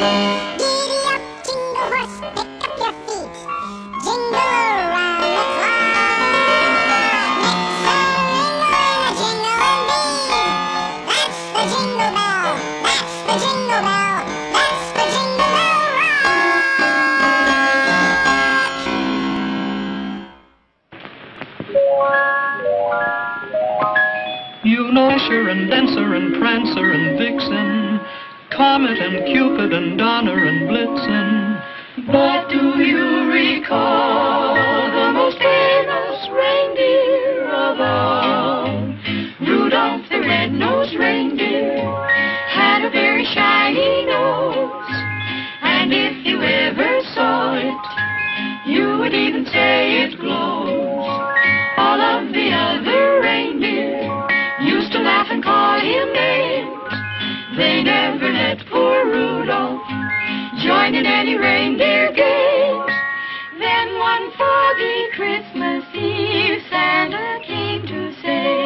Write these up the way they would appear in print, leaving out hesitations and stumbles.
Giddy up, jingle horse, pick up your feet. Jingle around the clock. It's a jingle indeed. That's the jingle bell. That's the jingle bell. That's the jingle bell rock. You know Dasher and Dancer and Prancer and Vixen, Comet and Cupid and Donner and Blitzen. But do you recall the most famous reindeer of all? Rudolph the red-nosed reindeer had a very shiny nose, and if you ever saw it, you would even say it glows. All of the other reindeer used to laugh and call him names. They never let poor Rudolph join in any reindeer games. Then one foggy Christmas Eve, Santa came to say,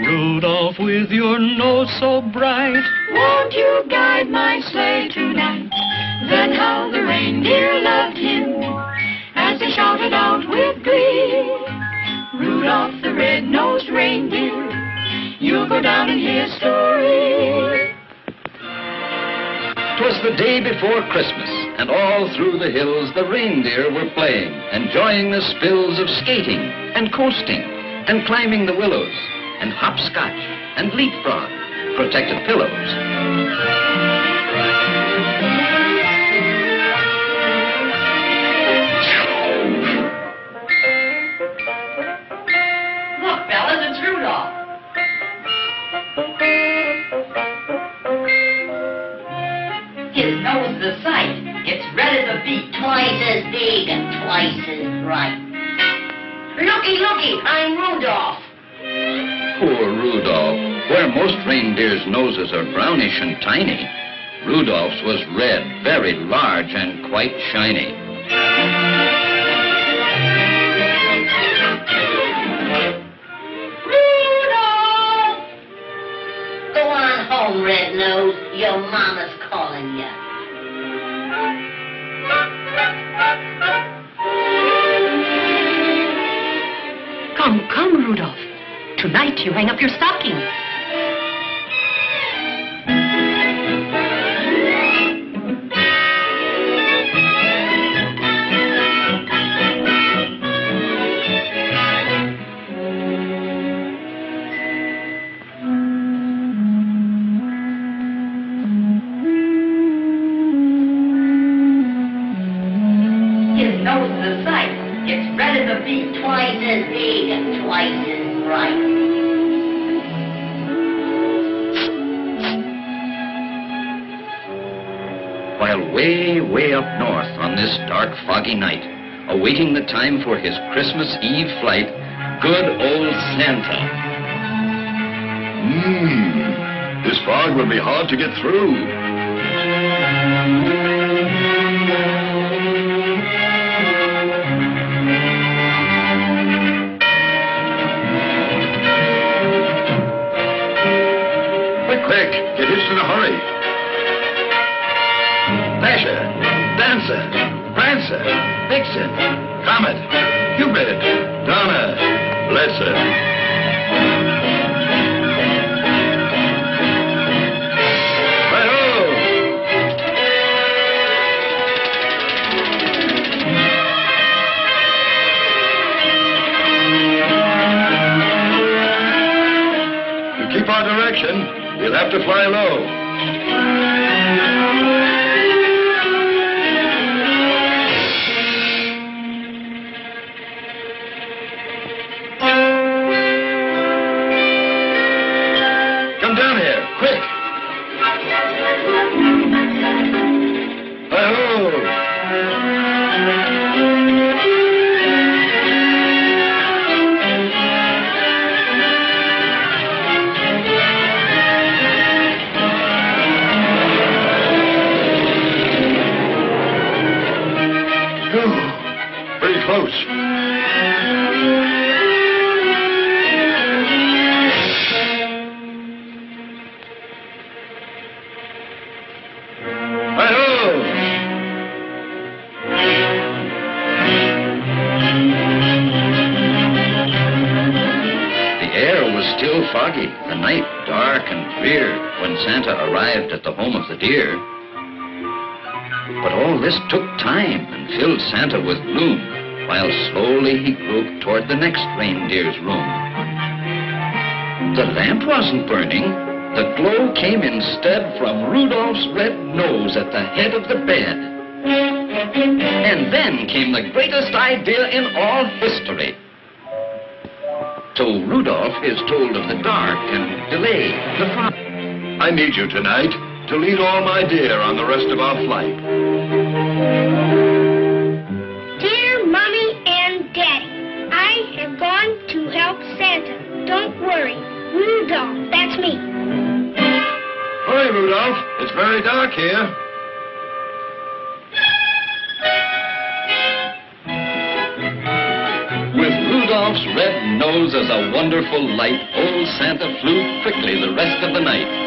Rudolph, with your nose so bright, won't you guide my sleigh tonight? Then how the reindeer loved him as they shouted out with glee, Rudolph the red-nosed reindeer, you'll go down in history. 'Twas the day before Christmas, and all through the hills the reindeer were playing, enjoying the spills of skating and coasting and climbing the willows and hopscotch and leapfrog, protected pillows. Look, fellas, it's Rudolph. His nose is a sight. It's red as a beet. Twice as big and twice as bright. Looky, looky, I'm Rudolph. Poor Rudolph. Where most reindeers' noses are brownish and tiny, Rudolph's was red, very large and quite shiny. Rudolph! Go on home, Red Nose. Your mama's calling you. Come, come, Rudolph. Tonight you hang up your stocking. His nose is a sight. It's red as a beet. Twice as big and twice as bright. While way, way up north on this dark, foggy night, awaiting the time for his Christmas Eve flight, good old Santa. This fog will be hard to get through. Quick, get hitched in a hurry. Dasher, Dancer, Prancer, Vixen, Comet, Cupid, Donner, Blitzen. Hi-ho! To keep our direction, we'll have to fly low. Come down here, quick. Hi-ho! Pretty close. Santa arrived at the home of the deer. But all this took time and filled Santa with gloom, while slowly he groped toward the next reindeer's room. The lamp wasn't burning. The glow came instead from Rudolph's red nose at the head of the bed. And then came the greatest idea in all history. So Rudolph is told of the dark and delay the fun. I need you tonight to lead all my deer on the rest of our flight. Dear Mommy and Daddy, I have gone to help Santa. Don't worry. Rudolph, that's me. Hurry, Rudolph. It's very dark here. With Rudolph's red nose as a wonderful light, old Santa flew quickly the rest of the night.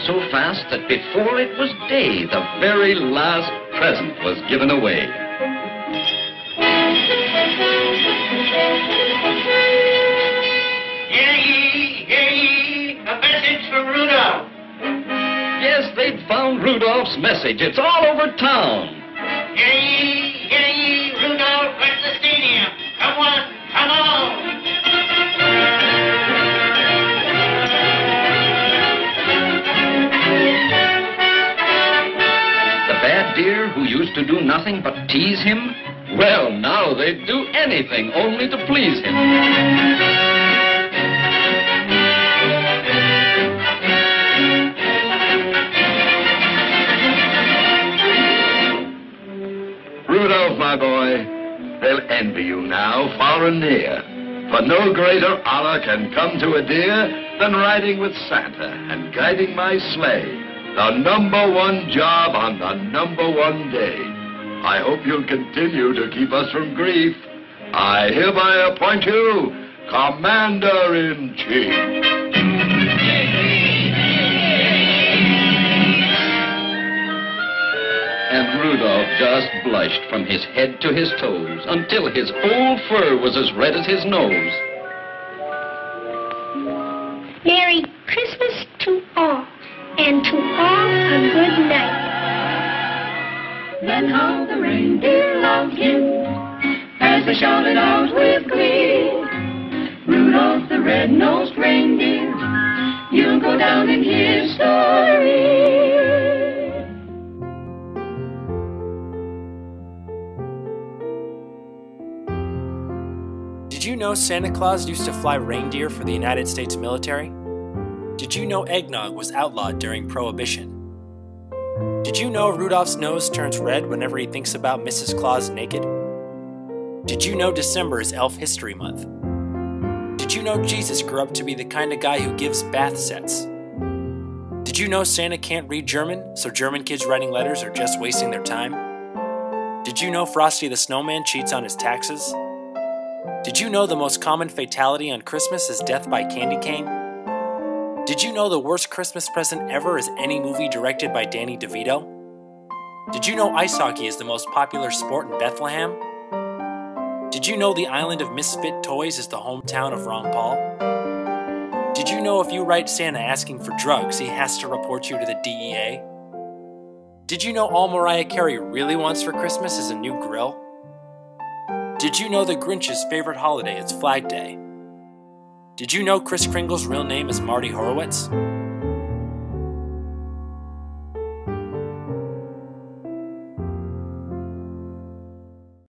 So fast that before it was day, the very last present was given away. Hear ye, a message from Rudolph. Yes, they'd found Rudolph's message. It's all over town. Hear ye, Rudolph at the stadium. Come on, come on. Bad deer who used to do nothing but tease him? Well, now they'd do anything only to please him. Rudolph, my boy, they'll envy you now, far and near. For no greater honor can come to a deer than riding with Santa and guiding my sleigh. The #1 job on the #1 day. I hope you'll continue to keep us from grief. I hereby appoint you Commander-in-Chief. And Rudolph just blushed from his head to his toes until his whole fur was as red as his nose. Merry Christmas to all. And to all a good night. Then how the reindeer loved him as they shouted out with glee. Rudolph the red-nosed reindeer, you'll go down in history. Did you know Santa Claus used to fly reindeer for the United States military? Did you know eggnog was outlawed during Prohibition? Did you know Rudolph's nose turns red whenever he thinks about Mrs. Claus naked? Did you know December is Elf History Month? Did you know Jesus grew up to be the kind of guy who gives bath sets? Did you know Santa can't read German, so German kids writing letters are just wasting their time? Did you know Frosty the Snowman cheats on his taxes? Did you know the most common fatality on Christmas is death by candy cane? Did you know the worst Christmas present ever is any movie directed by Danny DeVito? Did you know ice hockey is the most popular sport in Bethlehem? Did you know the island of misfit toys is the hometown of Ron Paul? Did you know if you write Santa asking for drugs, he has to report you to the DEA? Did you know all Mariah Carey really wants for Christmas is a new grill? Did you know the Grinch's favorite holiday is Flag Day? Did you know Kris Kringle's real name is Marty Horowitz?